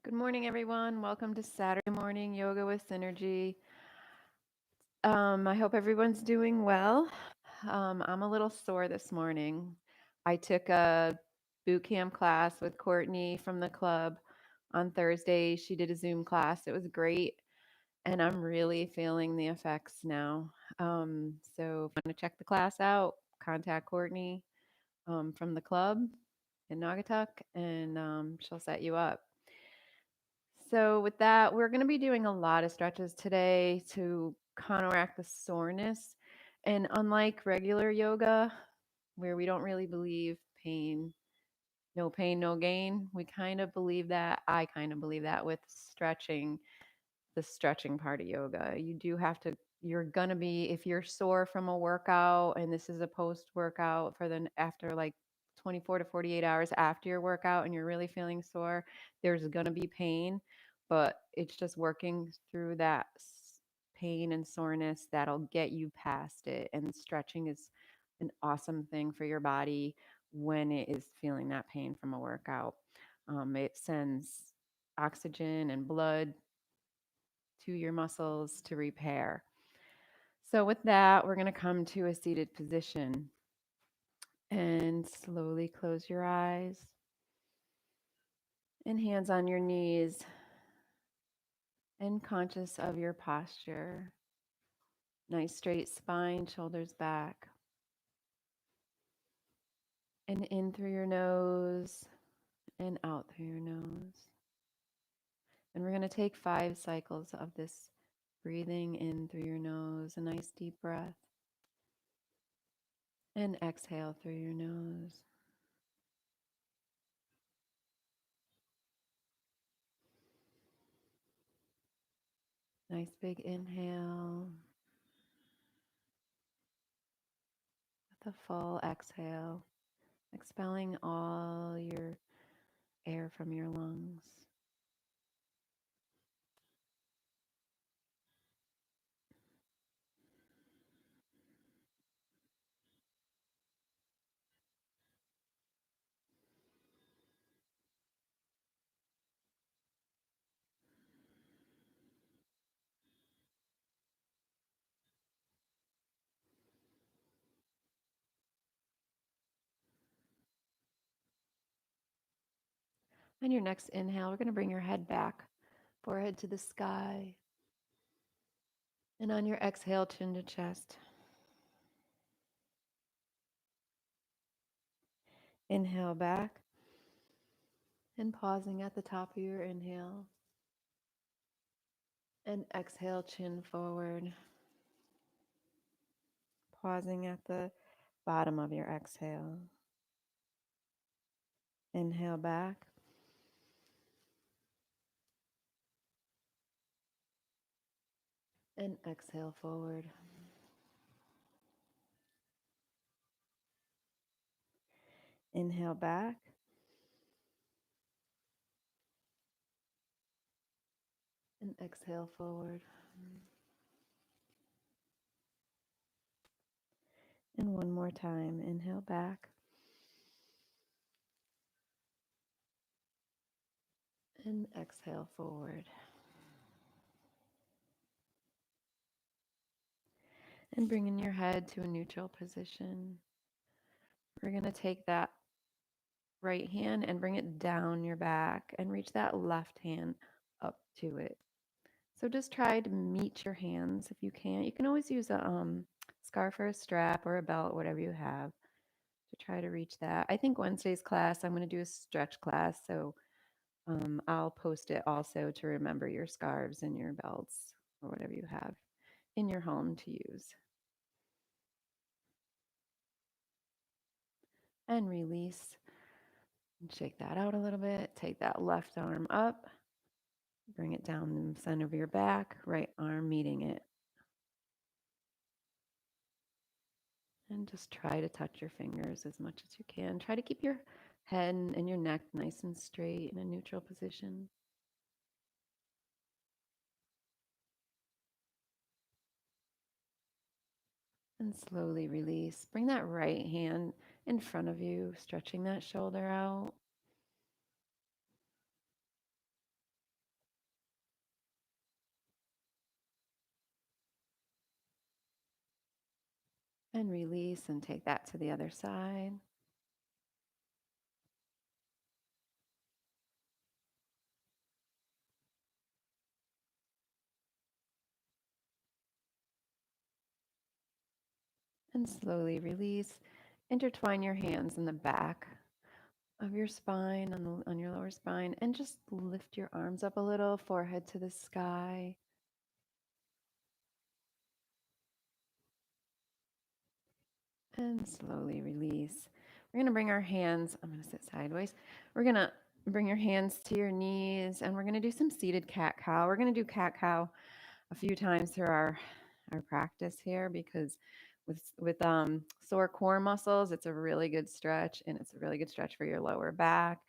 Good morning, everyone. Welcome to Saturday Morning Yoga with Synergy. I hope everyone's doing well. I'm a little sore this morning. I took a boot camp class with Courtney from the club on Thursday. She did a Zoom class. It was great, and I'm really feeling the effects now. So if you want to check the class out, contact Courtney from the club in Naugatuck, and she'll set you up. So, with that, we're going to be doing a lot of stretches today to counteract the soreness. And unlike regular yoga, where we don't really believe pain, no gain, we kind of believe that. I kind of believe that with stretching, the stretching part of yoga. You do have to, you're going to be, if you're sore from a workout, and this is a post workout for the after like 24 to 48 hours after your workout and you're really feeling sore, there's going to be pain, but it's just working through that pain and soreness that'll get you past it. And stretching is an awesome thing for your body when it is feeling that pain from a workout. It sends oxygen and blood to your muscles to repair. So, with that, we're going to come to a seated position and slowly close your eyes and hands on your knees and conscious of your posture. Nice straight spine, shoulders back, and in through your nose and out through your nose. And we're going to take 5 cycles of this breathing in through your nose, a nice deep breath, and exhale through your nose. Nice big inhale with a full exhale, expelling all your air from your lungs. On your next inhale, we're going to bring your head back, forehead to the sky. And on your exhale, chin to chest. Inhale back and pausing at the top of your inhale. And exhale, chin forward. Pausing at the bottom of your exhale. Inhale back. And exhale forward. Inhale back. And exhale forward. And one more time. Inhale back. And exhale forward. And bringing your head to a neutral position. We're going to take that right hand and bring it down your back and reach that left hand up to it. So just try to meet your hands if you can. You can always use a scarf or a strap or a belt, whatever you have, to try to reach that. I think Wednesday's class, I'm going to do a stretch class. So I'll post it also to remember your scarves and your belts or whatever you have in your home to use. And release. And shake that out a little bit. Take that left arm up. Bring it down the center of your back, right arm meeting it. And just try to touch your fingers as much as you can. Try to keep your head and your neck nice and straight in a neutral position. And slowly release. Bring that right hand in front of you, stretching that shoulder out. And release and take that to the other side. And slowly release. Intertwine your hands in the back of your spine, on your lower spine, and just lift your arms up a little, forehead to the sky. And slowly release. We're going to bring our hands, I'm going to sit sideways. We're going to bring your hands to your knees, and we're going to do some seated cat cow. We're going to do cat cow a few times through our practice here, because with sore core muscles, it's a really good stretch, and it's a really good stretch for your lower back.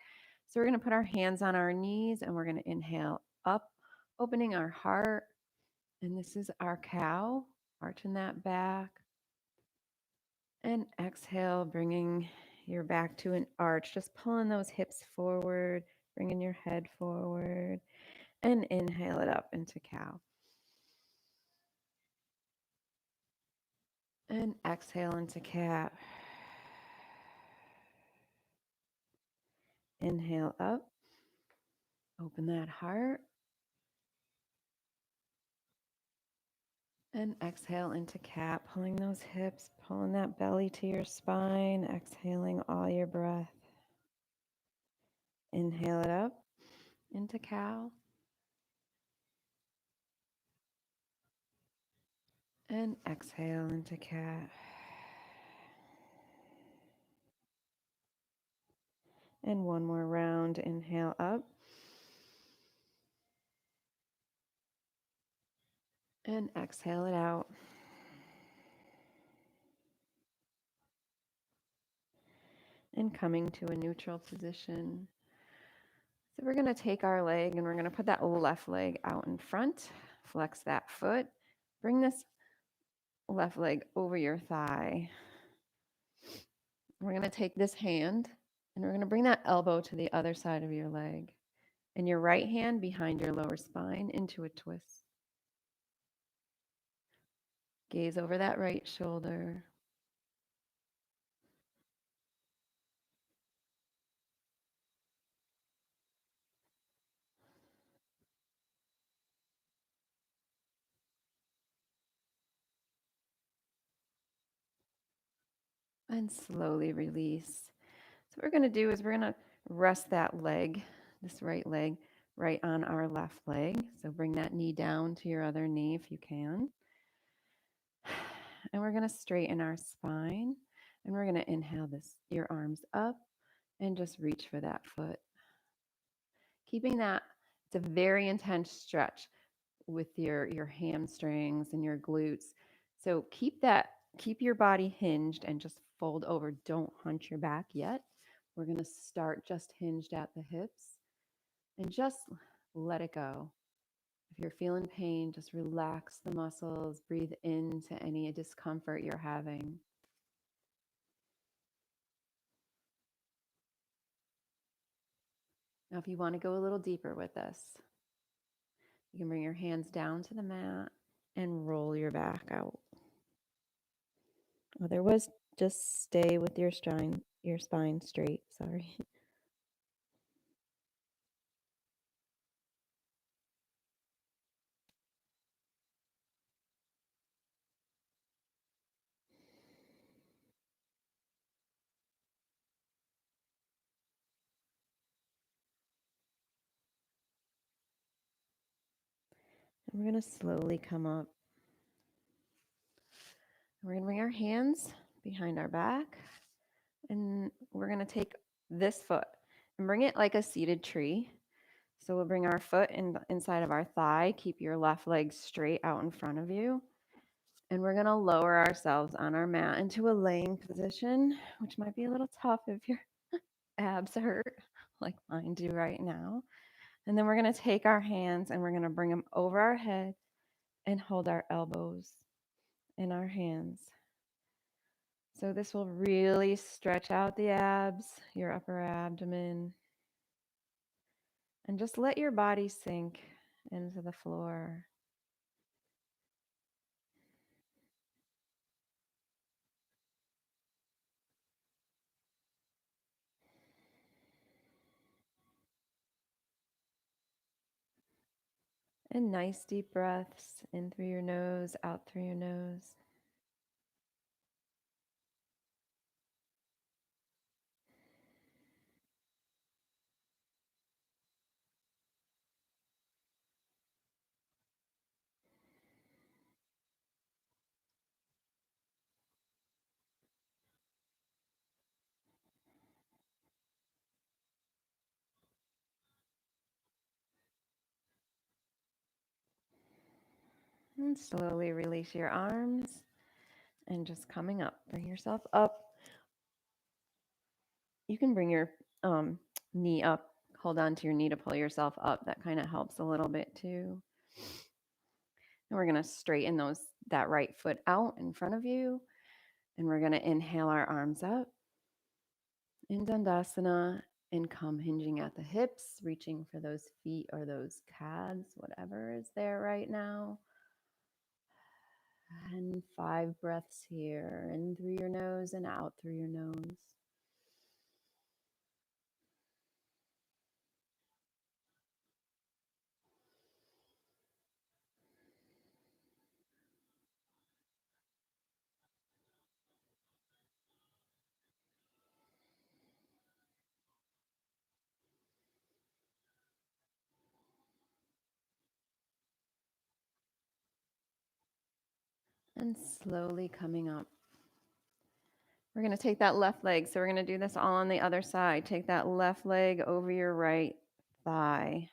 So we're going to put our hands on our knees, and we're going to inhale up, opening our heart. And this is our cow, arching that back. And exhale, bringing your back to an arch, just pulling those hips forward, bringing your head forward, and inhale it up into cow. And exhale into cat. Inhale up. Open that heart. And exhale into cat, pulling those hips, pulling that belly to your spine, exhaling all your breath. Inhale it up into cow. And exhale into cat. And one more round. Inhale up. And exhale it out. And coming to a neutral position. So we're going to take our leg and we're going to put that left leg out in front. Flex that foot. Bring this left leg over your thigh. We're going to take this hand and we're going to bring that elbow to the other side of your leg. And your right hand behind your lower spine into a twist. Gaze over that right shoulder. And slowly release. So what we're going to do is we're going to rest that leg, this right leg, right on our left leg. So bring that knee down to your other knee if you can. And we're going to straighten our spine. And we're going to inhale your arms up and just reach for that foot. Keeping that, it's a very intense stretch with your hamstrings and your glutes. So keep your body hinged and just fold over. Don't hunch your back yet. We're going to start just hinged at the hips and just let it go. If you're feeling pain, just relax the muscles, breathe into any discomfort you're having. Now, if you want to go a little deeper with this, you can bring your hands down to the mat and roll your back out. Otherwise, just stay with your spine straight. Sorry. And we're going to slowly come up. We're going to bring our hands behind our back. And we're going to take this foot and bring it like a seated tree. So we'll bring our foot inside of our thigh. Keep your left leg straight out in front of you. And we're going to lower ourselves on our mat into a laying position, which might be a little tough if your abs hurt, like mine do right now. And then we're going to take our hands and we're going to bring them over our head and hold our elbows in our hands. So this will really stretch out the abs, your upper abdomen, and just let your body sink into the floor. And nice deep breaths in through your nose, out through your nose. And slowly release your arms and just coming up. Bring yourself up. You can bring your knee up. Hold on to your knee to pull yourself up. That kind of helps a little bit too. And we're going to straighten that right foot out in front of you. And we're going to inhale our arms up in Dandasana and come hinging at the hips, reaching for those feet or those calves, whatever is there right now. And 5 breaths here, in through your nose and out through your nose. And slowly coming up. We're going to take that left leg. So we're going to do this all on the other side. Take that left leg over your right thigh.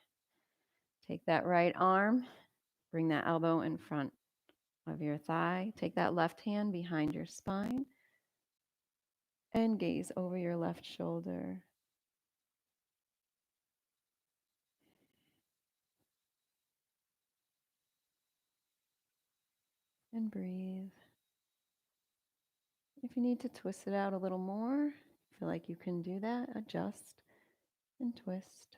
Take that right arm. Bring that elbow in front of your thigh. Take that left hand behind your spine and gaze over your left shoulder. And breathe. If you need to twist it out a little more, feel like you can do that, adjust and twist.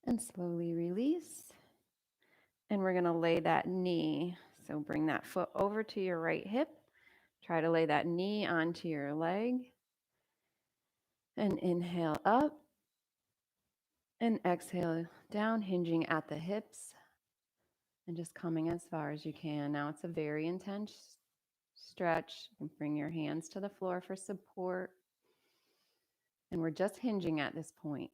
And slowly release. And we're going to lay that knee. So bring that foot over to your right hip. Try to lay that knee onto your leg. And inhale up. And exhale down, hinging at the hips. And just coming as far as you can. Now it's a very intense stretch. You can bring your hands to the floor for support. And we're just hinging at this point.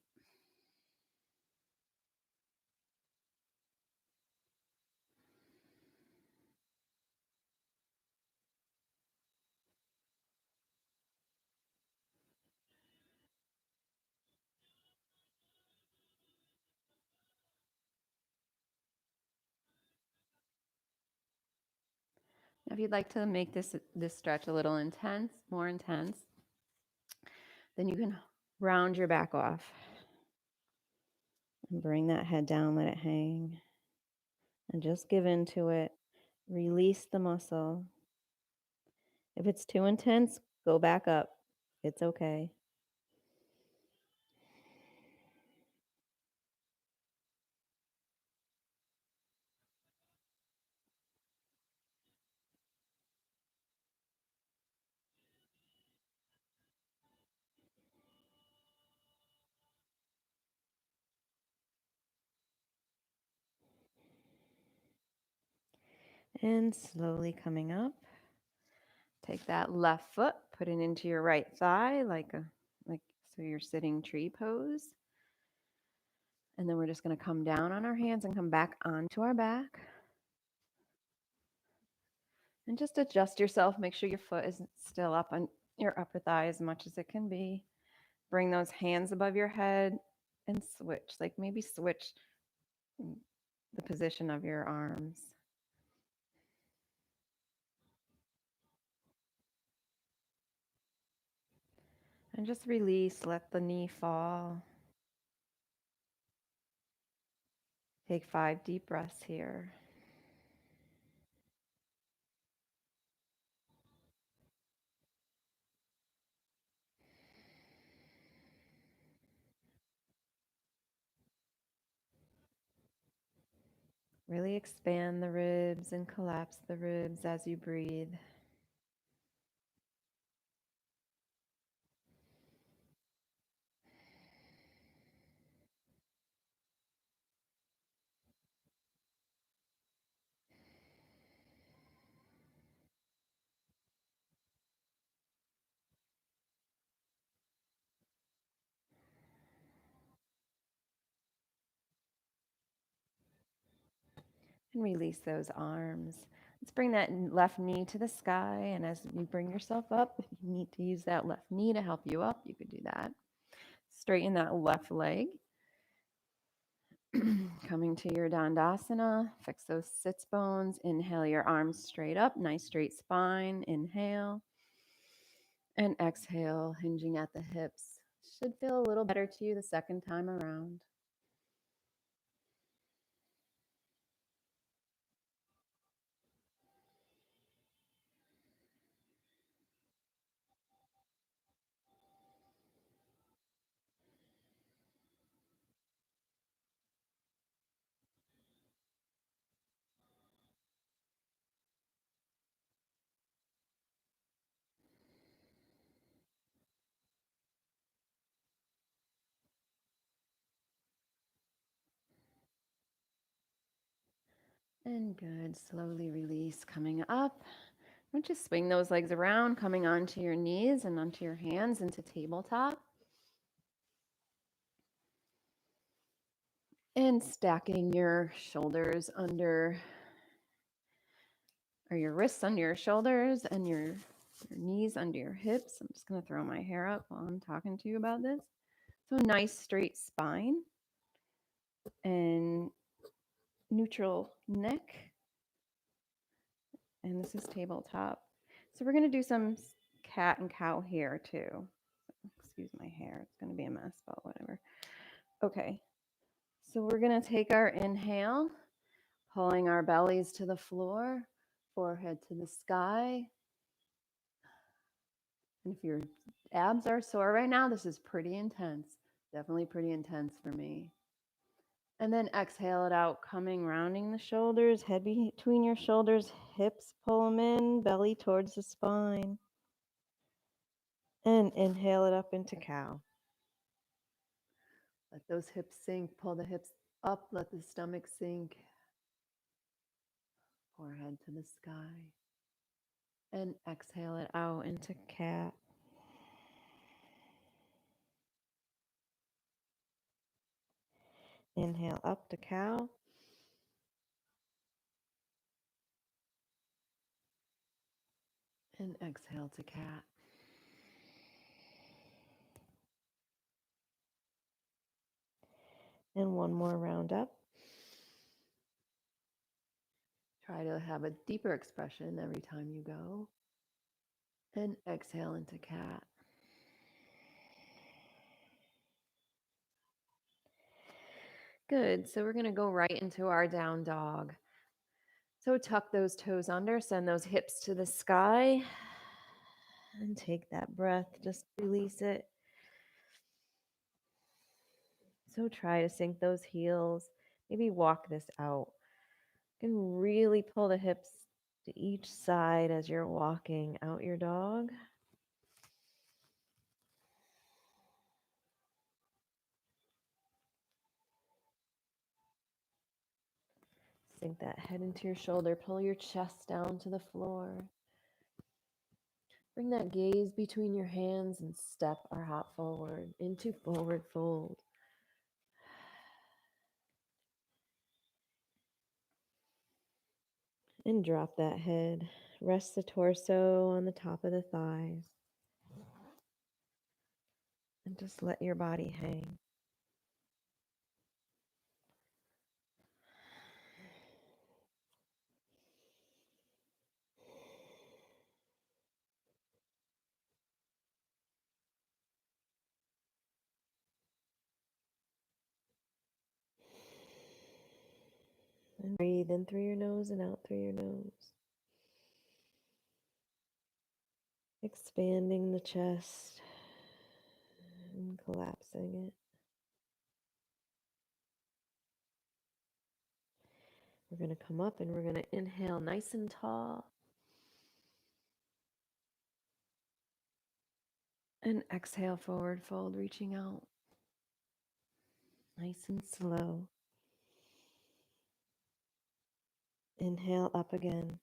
Now, if you'd like to make this stretch a little intense, more intense, then you can round your back off and bring that head down, let it hang, and just give into it. Release the muscle. If it's too intense, go back up. It's okay. And slowly coming up. Take that left foot, put it into your right thigh like so you're sitting tree pose. And then we're just going to come down on our hands and come back onto our back. And just adjust yourself. Make sure your foot is still up on your upper thigh as much as it can be. Bring those hands above your head and switch. Like maybe switch the position of your arms. And just release. Let the knee fall. Take 5 deep breaths here. Really expand the ribs and collapse the ribs as you breathe. And release those arms. Let's bring that left knee to the sky. And as you bring yourself up, if you need to use that left knee to help you up, you could do that. Straighten that left leg. Coming to your Dandasana, fix those sits bones. Inhale your arms straight up, nice straight spine. Inhale. And exhale, hinging at the hips. Should feel a little better to you the second time around. And good. Slowly release. Coming up. Don't just swing those legs around, coming onto your knees and onto your hands into tabletop. And stacking your shoulders under, or your wrists under your shoulders and your knees under your hips. I'm just going to throw my hair up while I'm talking to you about this. So nice straight spine and neutral neck. And this is tabletop. So we're going to do some cat and cow here too. Excuse my hair. It's going to be a mess, but whatever. Okay. So we're going to take our inhale, pulling our bellies to the floor, forehead to the sky. And if your abs are sore right now, this is pretty intense. Definitely pretty intense for me. And then exhale it out, coming, rounding the shoulders, head between your shoulders, hips pull them in, belly towards the spine. And inhale it up into cow. Let those hips sink, pull the hips up, let the stomach sink. Forehead to the sky. And exhale it out into cat. Inhale up to cow. And exhale to cat. And one more round up. Try to have a deeper expression every time you go. And exhale into cat. Good. So we're going to go right into our down dog. So tuck those toes under, send those hips to the sky. And take that breath, just release it. So try to sink those heels. Maybe walk this out. You can really pull the hips to each side as you're walking out your dog. Sink that head into your shoulder. Pull your chest down to the floor. Bring that gaze between your hands and step or hop forward into forward fold. And drop that head. Rest the torso on the top of the thighs. And just let your body hang. And breathe in through your nose and out through your nose. Expanding the chest and collapsing it. We're going to come up and we're going to inhale nice and tall. And exhale, forward fold, reaching out. Nice and slow. Inhale up again.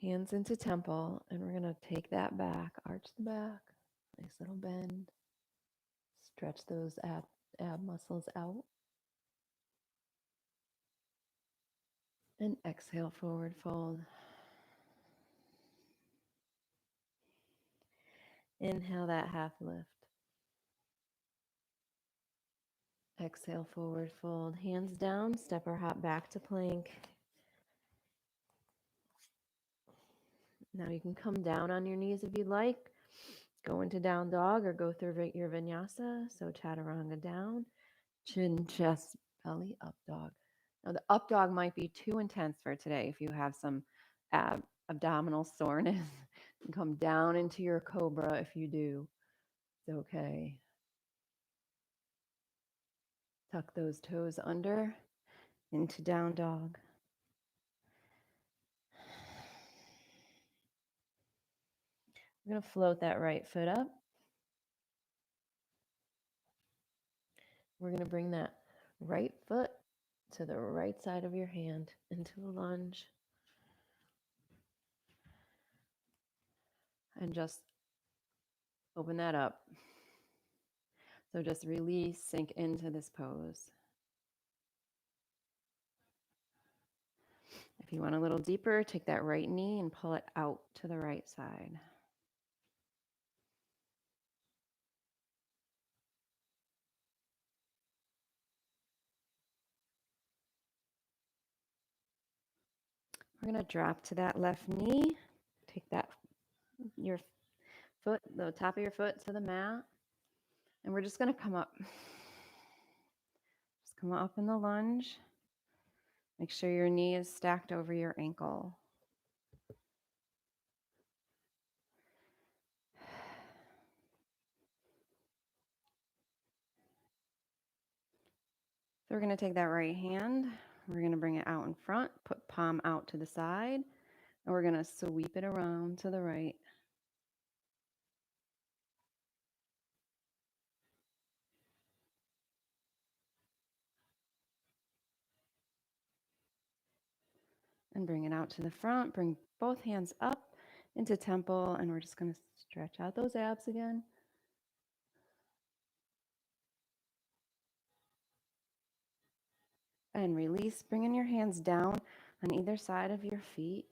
Hands into temple, and we're going to take that back, arch the back. Nice little bend. Stretch those ab muscles out. And exhale, forward fold. Inhale that half lift. Exhale, forward fold. Hands down, step or hop back to plank. Now you can come down on your knees if you'd like. Go into down dog or go through your vinyasa. So chaturanga down, chin, chest, belly, up dog. Now the up dog might be too intense for today. If you have some abdominal soreness, come down into your cobra. If you do, it's okay. Tuck those toes under into down dog. We're going to float that right foot up. We're going to bring that right foot to the right side of your hand into a lunge. And just open that up. So just release, sink into this pose. If you want a little deeper, take that right knee and pull it out to the right side. We're going to drop to that left knee. Take that, your foot, the top of your foot to the mat. And we're just going to come up. Just come up in the lunge. Make sure your knee is stacked over your ankle. So we're going to take that right hand. We're going to bring it out in front, put palm out to the side, and we're going to sweep it around to the right. And bring it out to the front. Bring both hands up into temple, and we're just going to stretch out those abs again. And release, bringing your hands down on either side of your feet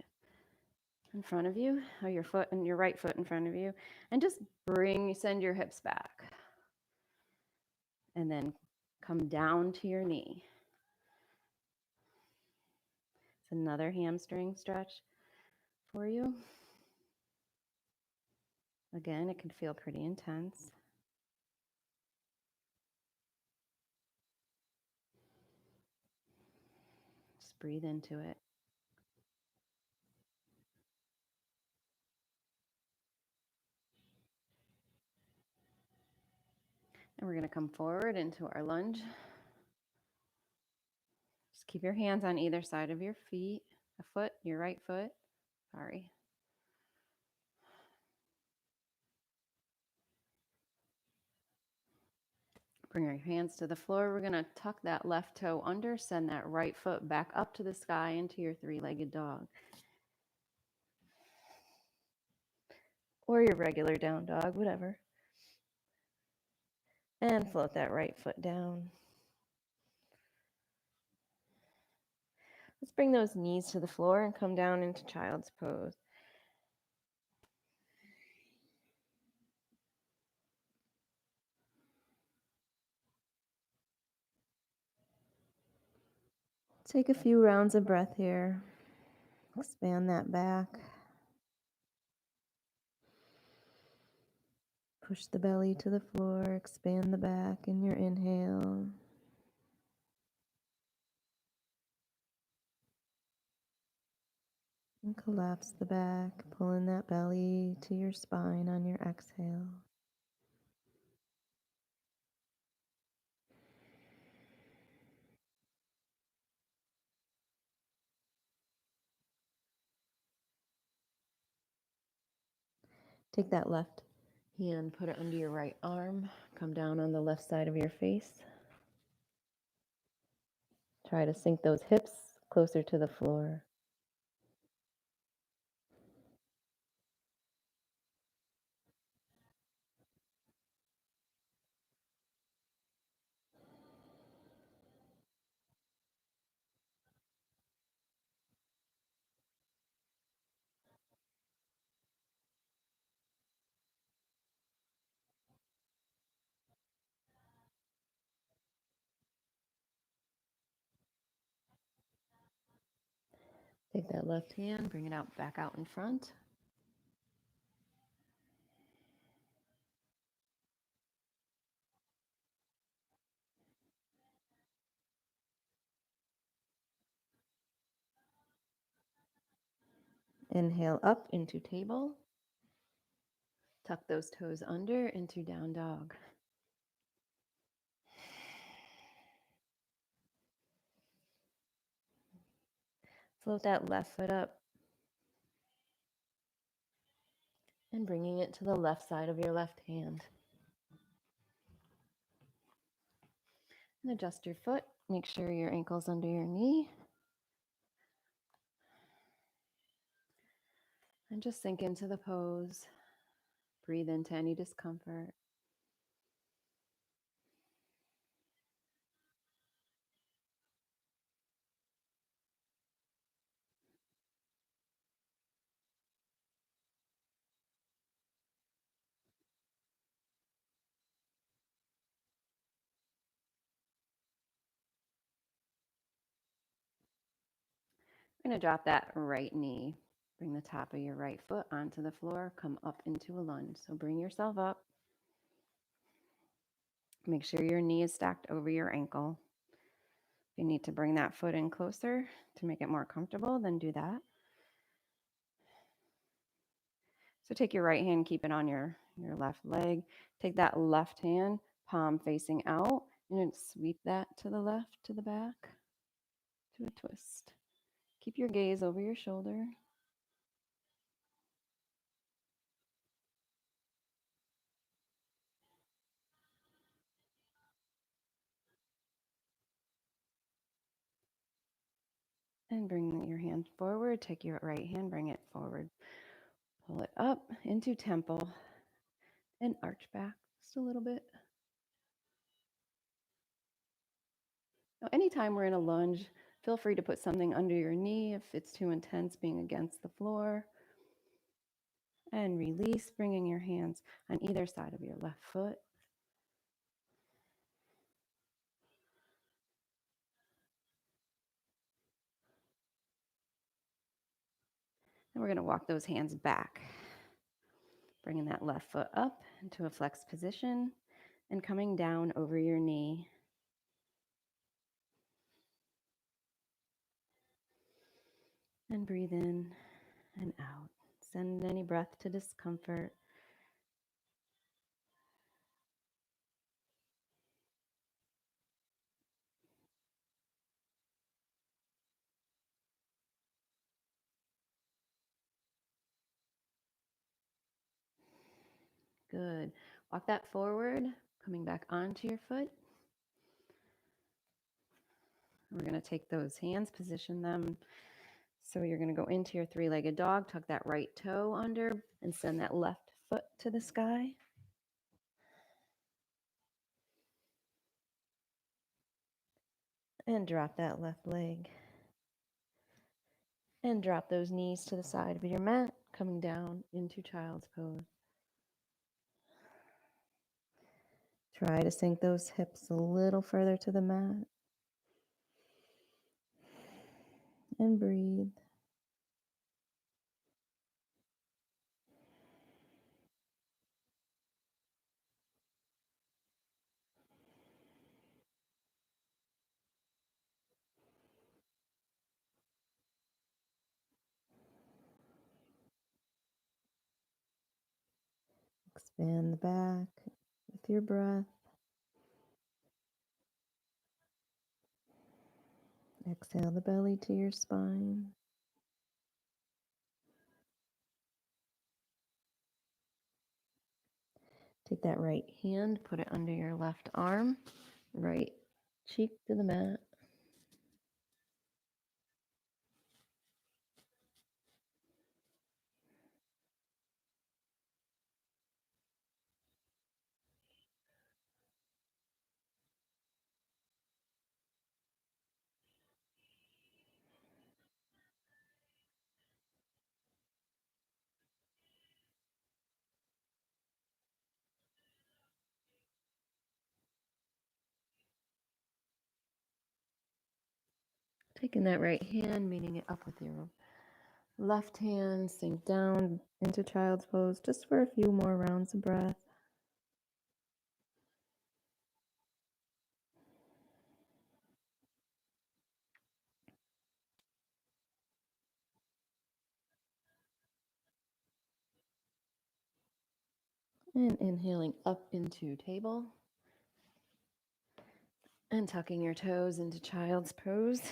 in front of you, or your foot and your right foot in front of you, and just send your hips back. And then come down to your knee. It's another hamstring stretch for you. Again, it can feel pretty intense. Just breathe into it. And we're going to come forward into our lunge. Just keep your hands on either side of your feet, a foot, your right foot. Sorry. Bring your hands to the floor. We're going to tuck that left toe under, send that right foot back up to the sky into your three-legged dog. Or your regular down dog, whatever. And float that right foot down. Let's bring those knees to the floor and come down into child's pose. Take a few rounds of breath here. Expand that back. Push the belly to the floor. Expand the back in your inhale. And collapse the back, pulling that belly to your spine on your exhale. Take that left hand, put it under your right arm, come down on the left side of your face. Try to sink those hips closer to the floor. Take that left hand, bring it out back out in front. Inhale up into table. Tuck those toes under into down dog. Float that left foot up and bringing it to the left side of your left hand. And adjust your foot. Make sure your ankle's under your knee. And just sink into the pose. Breathe into any discomfort. We're going to drop that right knee. Bring the top of your right foot onto the floor. Come up into a lunge. So bring yourself up. Make sure your knee is stacked over your ankle. If you need to bring that foot in closer to make it more comfortable, then do that. So take your right hand, keep it on your left leg. Take that left hand, palm facing out, and sweep that to the left, to the back, to a twist. Keep your gaze over your shoulder. And bring your hand forward. Take your right hand, bring it forward. Pull it up into temple and arch back just a little bit. Now, anytime we're in a lunge, feel free to put something under your knee if it's too intense being against the floor. And release, bringing your hands on either side of your left foot. And we're going to walk those hands back, bringing that left foot up into a flexed position and coming down over your knee. And breathe in and out. Send any breath to discomfort. Good. Walk that forward, coming back onto your foot. We're going to take those hands, position them. So you're going to go into your three-legged dog, tuck that right toe under, and send that left foot to the sky. And drop that left leg. And drop those knees to the side of your mat, coming down into child's pose. Try to sink those hips a little further to the mat. And breathe. Expand the back with your breath. Exhale the belly to your spine. Take that right hand, put it under your left arm, right cheek to the mat. Taking that right hand, meeting it up with your left hand, sink down into child's pose just for a few more rounds of breath. And inhaling up into table. And tucking your toes into child's pose.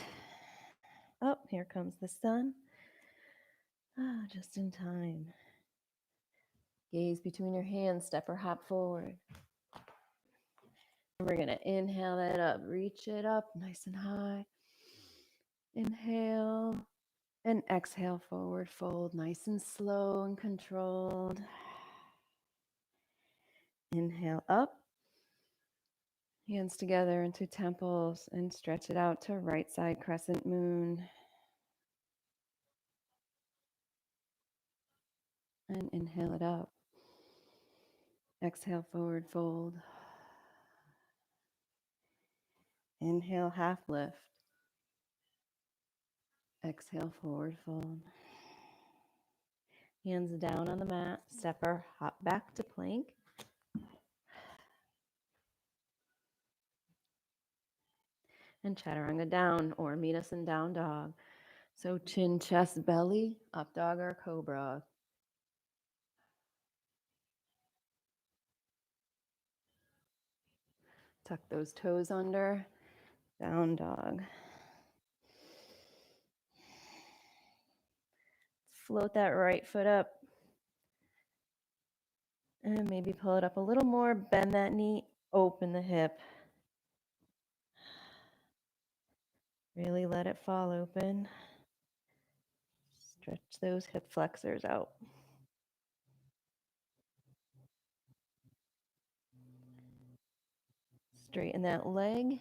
Up, here comes the sun. Just in time. Gaze between your hands, step or hop forward. And we're going to inhale that up, reach it up nice and high. Inhale and exhale, forward fold, nice and slow and controlled. Inhale up, hands together into temples and stretch it out to right side crescent moon. And inhale it up. Exhale, forward fold. Inhale, half lift. Exhale, forward fold. Hands down on the mat, step or hop back to plank. And chaturanga down or meet us in down dog. So chin, chest, belly, up dog or cobra. Tuck those toes under, down dog. Float that right foot up. And maybe pull it up a little more, bend that knee, open the hip. Really let it fall open. Stretch those hip flexors out. Straighten that leg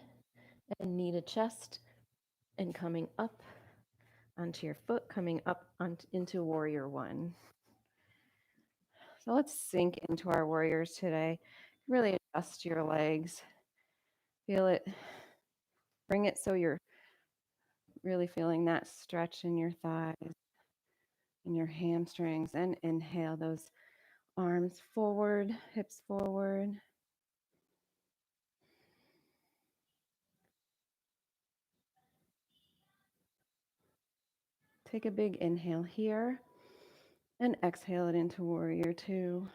and knee to chest and coming up onto your foot, coming up into warrior one. So let's sink into our warriors today. Really adjust your legs. Feel it. Bring it so you're really feeling that stretch in your thighs and your hamstrings. And inhale those arms forward, hips forward. Take a big inhale here and exhale it into warrior two.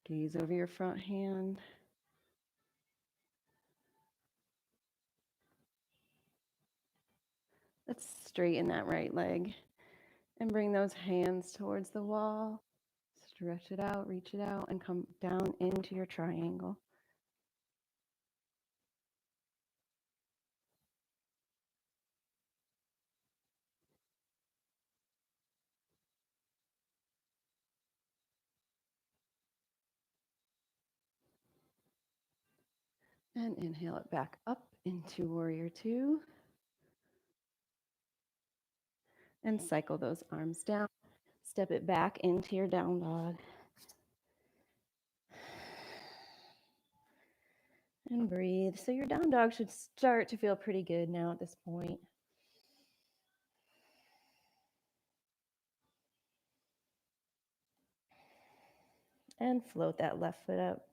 Gaze over your front hand. Let's straighten that right leg and bring those hands towards the wall. Stretch it out, reach it out, and come down into your triangle. And inhale it back up into warrior two. And cycle those arms down. Step it back into your down dog. And breathe. So your down dog should start to feel pretty good now at this point. And float that left foot up.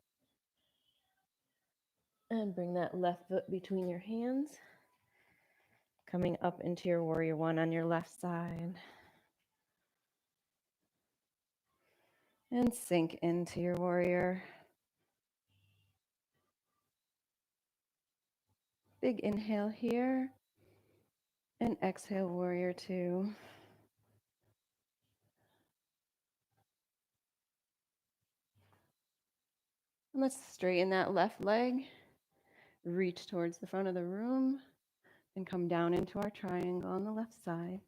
And bring that left foot between your hands. Coming up into your warrior one on your left side. And sink into your warrior. Big inhale here. And exhale, warrior two. And let's straighten that left leg, reach towards the front of the room, and come down into our triangle on the left side.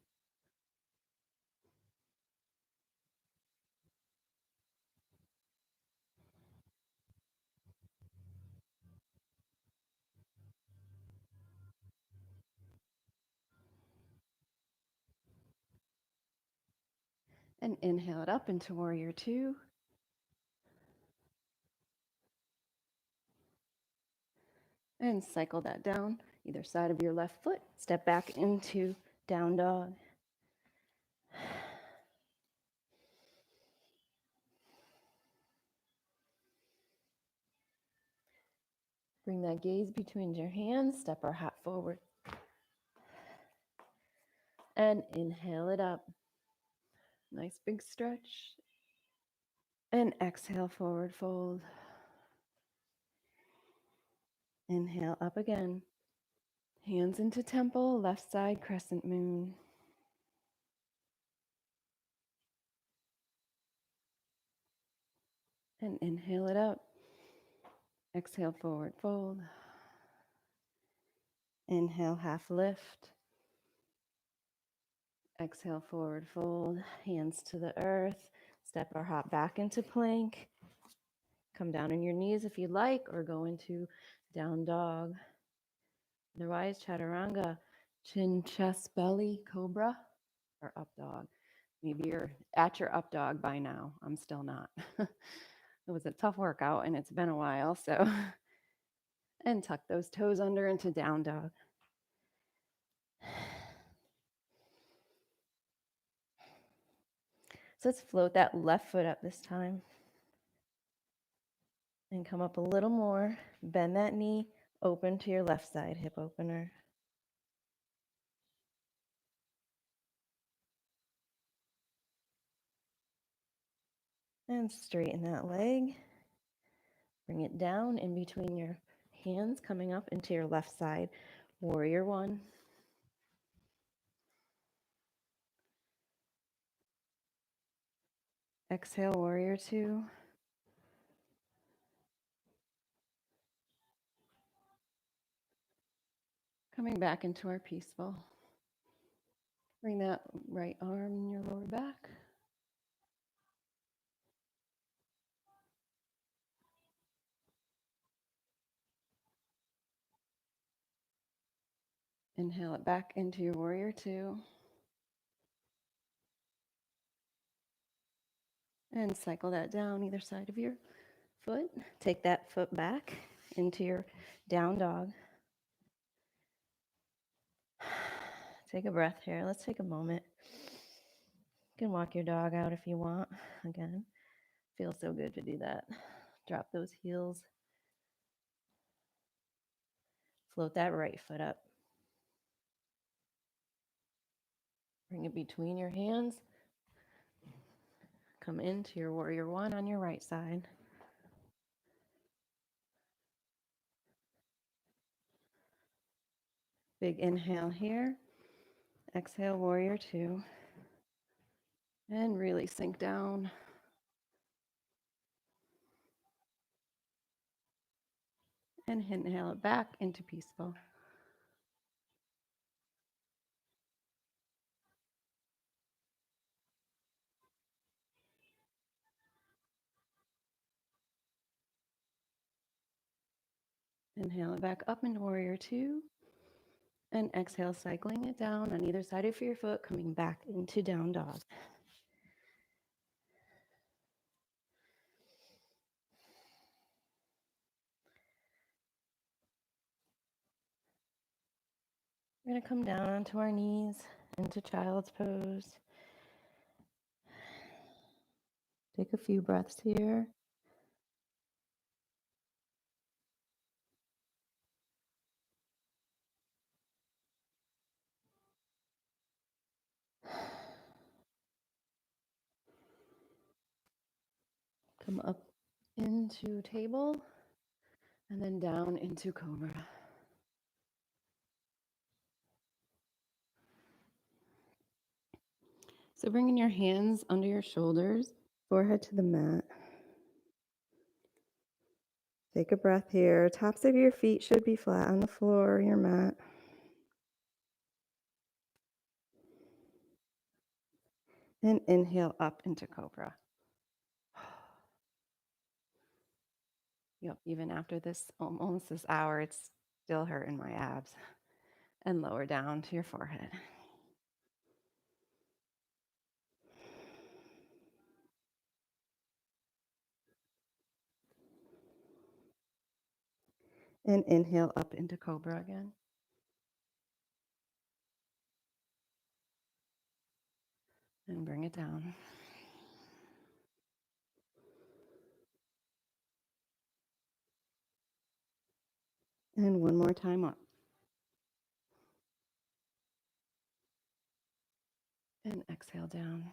And inhale it up into warrior two. And cycle that down either side of your left foot. Step back into down dog. Bring that gaze between your hands. Step our hat forward. And inhale it up. Nice big stretch. And exhale, forward fold. Inhale up again. Hands into temple, left side crescent moon. And inhale it up. Exhale, forward fold. Inhale, half lift. Exhale, forward fold. Hands to the earth. Step or hop back into plank. Come down on your knees if you'd like, or go into down dog. Otherwise, chaturanga, chin, chest, belly, cobra, or up dog. Maybe you're at your up dog by now. I'm still not. It was a tough workout and it's been a while, so. And tuck those toes under into down dog. So let's float that left foot up this time. And come up a little more. Bend that knee, open to your left side, hip opener. And straighten that leg. Bring it down in between your hands, coming up into your left side. Warrior one. Exhale, warrior two. Coming back into our peaceful. Bring that right arm in your lower back. Inhale it back into your warrior two. And cycle that down either side of your foot. Take that foot back into your down dog. Take a breath here. Let's take a moment. You can walk your dog out if you want. Again, feels so good to do that. Drop those heels. Float that right foot up. Bring it between your hands. Come into your warrior one on your right side. Big inhale here. Exhale, warrior two. And really sink down. And inhale it back into peaceful. Inhale it back up into warrior two. And exhale, cycling it down on either side of your foot, coming back into down dog. We're going to come down onto our knees into child's pose. Take a few breaths here. Come up into table and then down into cobra. So bringing your hands under your shoulders, forehead to the mat. Take a breath here. Tops of your feet should be flat on the floor or your mat. And inhale up into cobra. Yep, even after this, almost this hour, it's still hurting my abs. And lower down to your forehead. And inhale up into cobra again. And bring it down. And one more time up. And exhale down.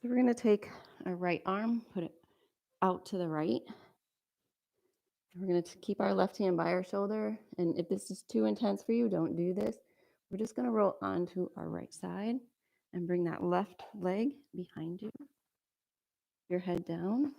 So we're going to take our right arm, put it out to the right. We're going to keep our left hand by our shoulder. And if this is too intense for you, don't do this. We're just going to roll onto our right side and bring that left leg behind you. Your head down.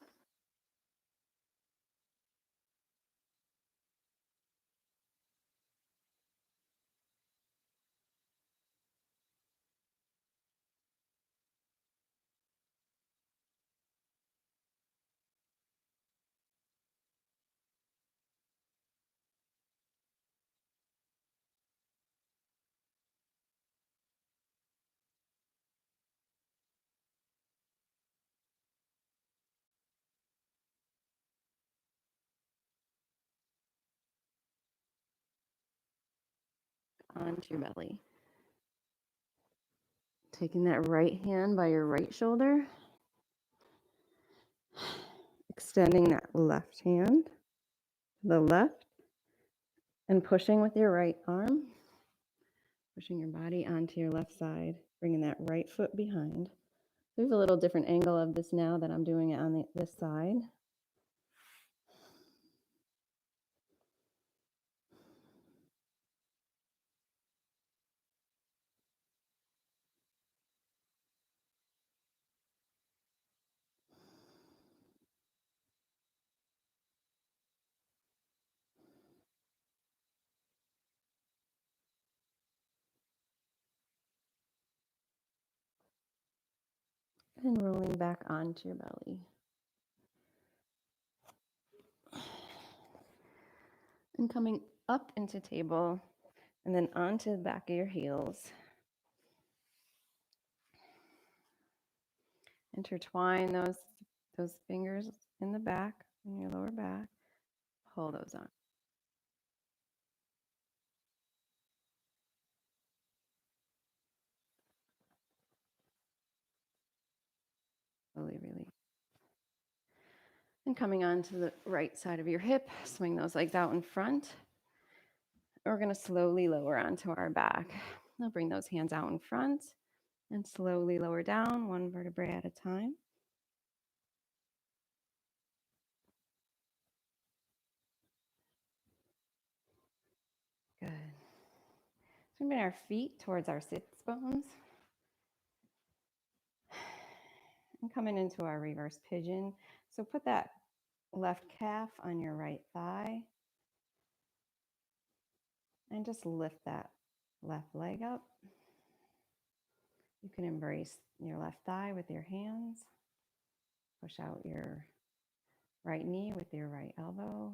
Onto your belly. Taking that right hand by your right shoulder. Extending that left hand to the left. And pushing with your right arm. Pushing your body onto your left side. Bringing that right foot behind. There's a little different angle of this now that I'm doing it on this side. And rolling back onto your belly. And coming up into table and then onto the back of your heels. Intertwine those fingers in the back, in your lower back. Pull those on. Slowly release. And coming onto the right side of your hip, swing those legs out in front. We're going to slowly lower onto our back. Now bring those hands out in front and slowly lower down, one vertebrae at a time. Good. So we bring our feet towards our sits bones. And coming into our reverse pigeon. So put that left calf on your right thigh. And just lift that left leg up. You can embrace your left thigh with your hands. Push out your right knee with your right elbow.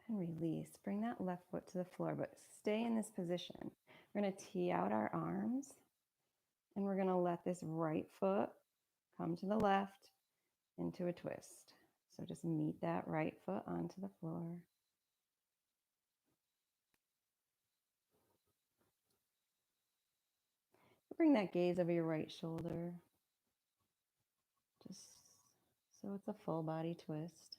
And release. Bring that left foot to the floor, but stay in this position. We're going to tee out our arms, and we're going to let this right foot come to the left into a twist. So just meet that right foot onto the floor. Bring that gaze over your right shoulder. Just so it's a full body twist.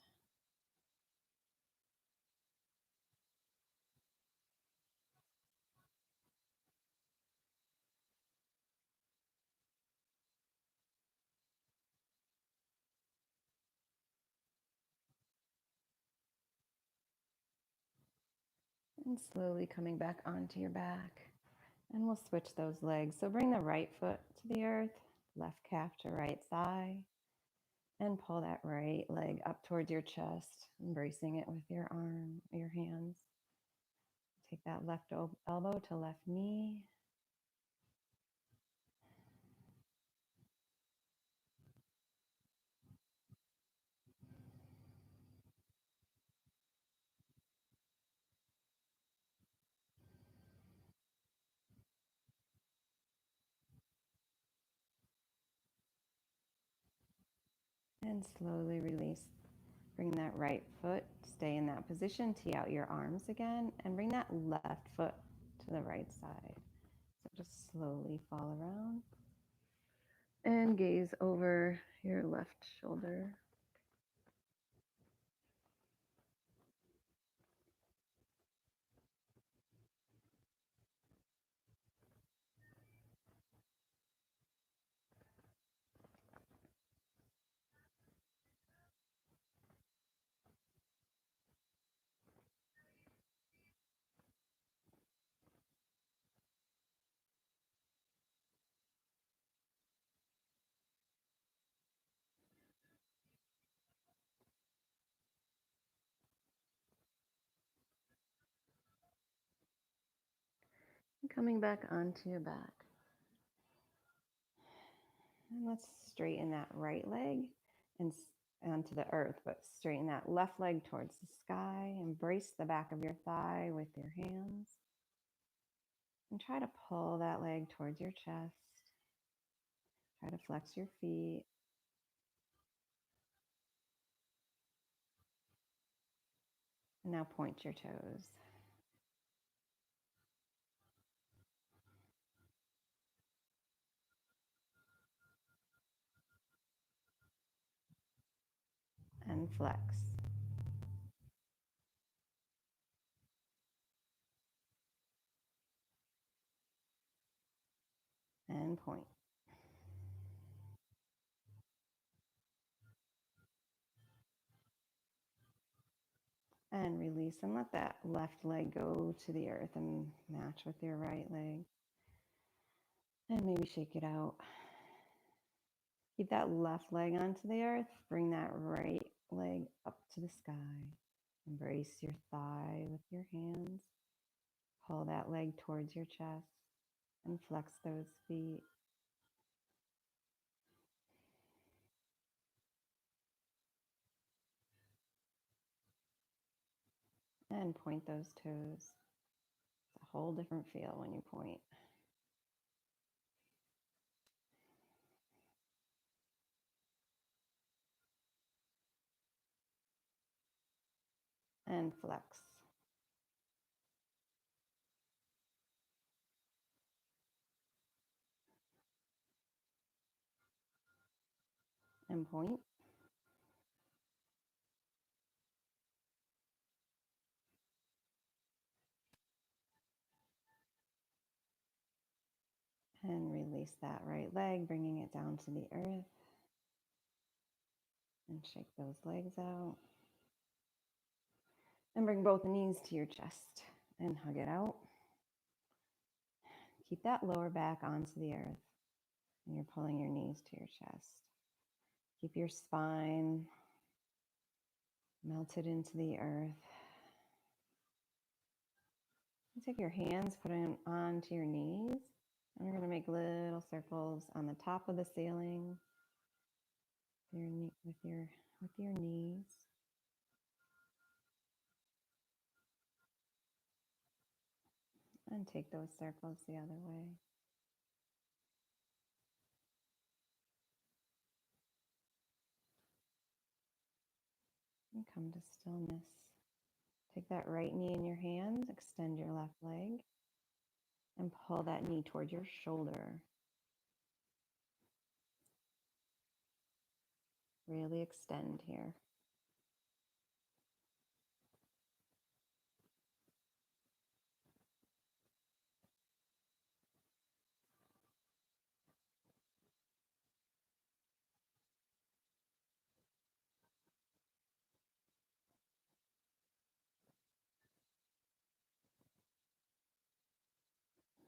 And slowly coming back onto your back. And we'll switch those legs. So bring the right foot to the earth, left calf to right thigh, and pull that right leg up towards your chest, embracing it with your arm, your hands. Take that left elbow to left knee. And slowly release. Bring that right foot, stay in that position, tee out your arms again, and bring that left foot to the right side. So just slowly fall around and gaze over your left shoulder. Coming back onto your back. And let's straighten that right leg and onto the earth, but straighten that left leg towards the sky. Embrace the back of your thigh with your hands. And try to pull that leg towards your chest. Try to flex your feet. And now point your toes. And flex. And point. And release and let that left leg go to the earth and match with your right leg. And maybe shake it out. Keep that left leg onto the earth. Bring that right leg up to the sky. Embrace your thigh with your hands. Pull that leg towards your chest and flex those feet. And point those toes. It's a whole different feel when you point. And flex. And point. And release that right leg, bringing it down to the earth. And shake those legs out. And bring both knees to your chest and hug it out. Keep that lower back onto the earth. And you're pulling your knees to your chest. Keep your spine melted into the earth. You take your hands, put them onto your knees. And we're going to make little circles on the top of the ceiling with your knees. And take those circles the other way. And come to stillness. Take that right knee in your hands, extend your left leg, and pull that knee toward your shoulder. Really extend here.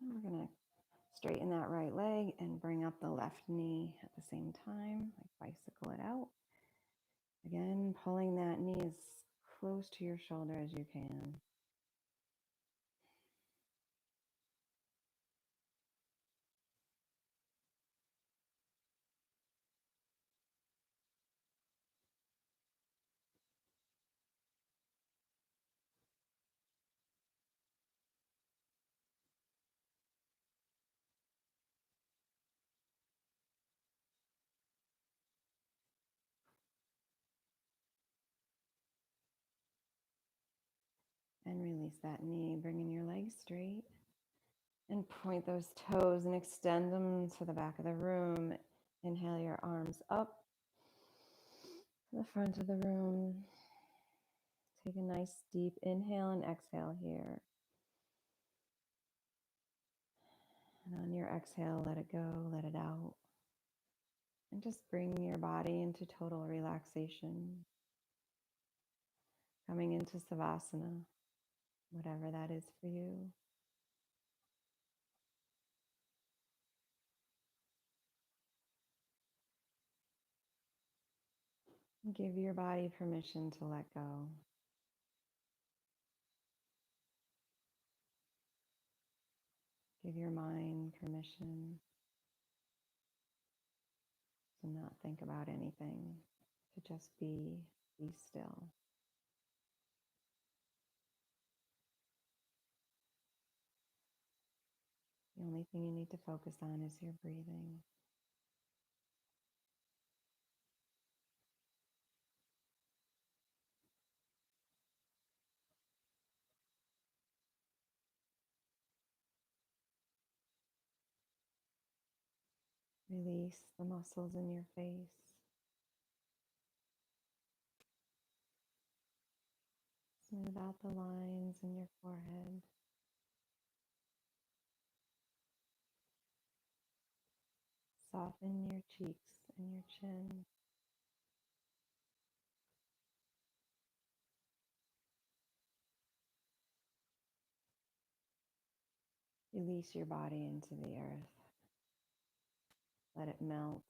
And we're going to straighten that right leg and bring up the left knee at the same time, like bicycle it out. Again, pulling that knee as close to your shoulder as you can. And release that knee, bringing your legs straight. And point those toes and extend them to the back of the room. Inhale your arms up to the front of the room. Take a nice deep inhale and exhale here. And on your exhale, let it go, let it out. And just bring your body into total relaxation. Coming into Savasana, whatever that is for you. Give your body permission to let go. Give your mind permission to not think about anything, to just be still. The only thing you need to focus on is your breathing. Release the muscles in your face. Smooth out the lines in your forehead. Soften your cheeks and your chin. Release your body into the earth. Let it melt.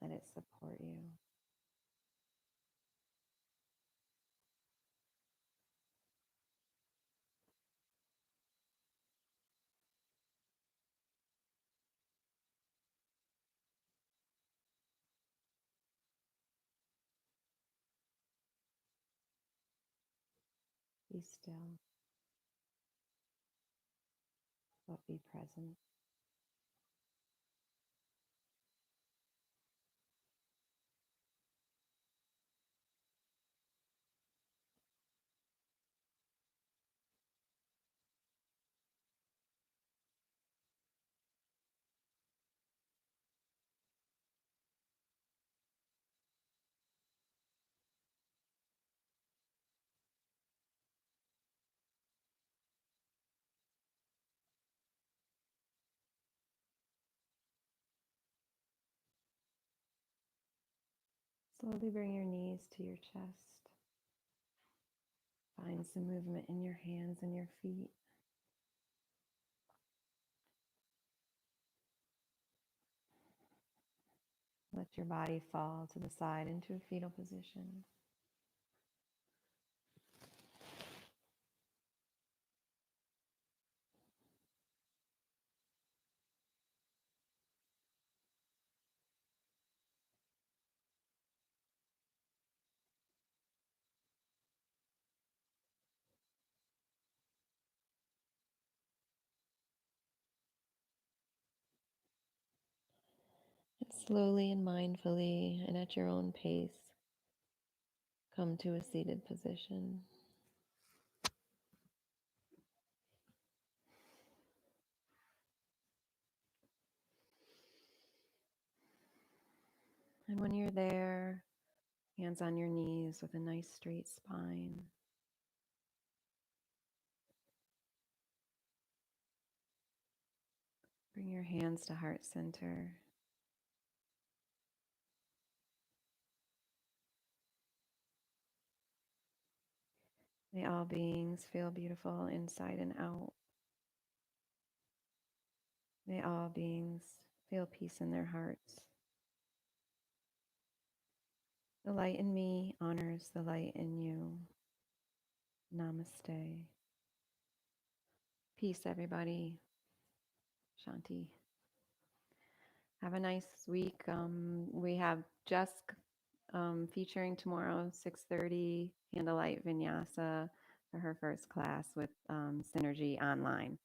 Let it support you. Be still, but be present. Slowly bring your knees to your chest. Find some movement in your hands and your feet. Let your body fall to the side into a fetal position. And slowly and mindfully and at your own pace, come to a seated position. And when you're there, hands on your knees with a nice straight spine. Bring your hands to heart center. May all beings feel beautiful inside and out. May all beings feel peace in their hearts. The light in me honors the light in you. Namaste. Peace, everybody. Shanti. Have a nice week. We have Jess featuring tomorrow, 6:30, Candlelight Vinyasa for her first class with Synergy Online.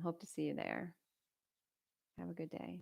Hope to see you there. Have a good day.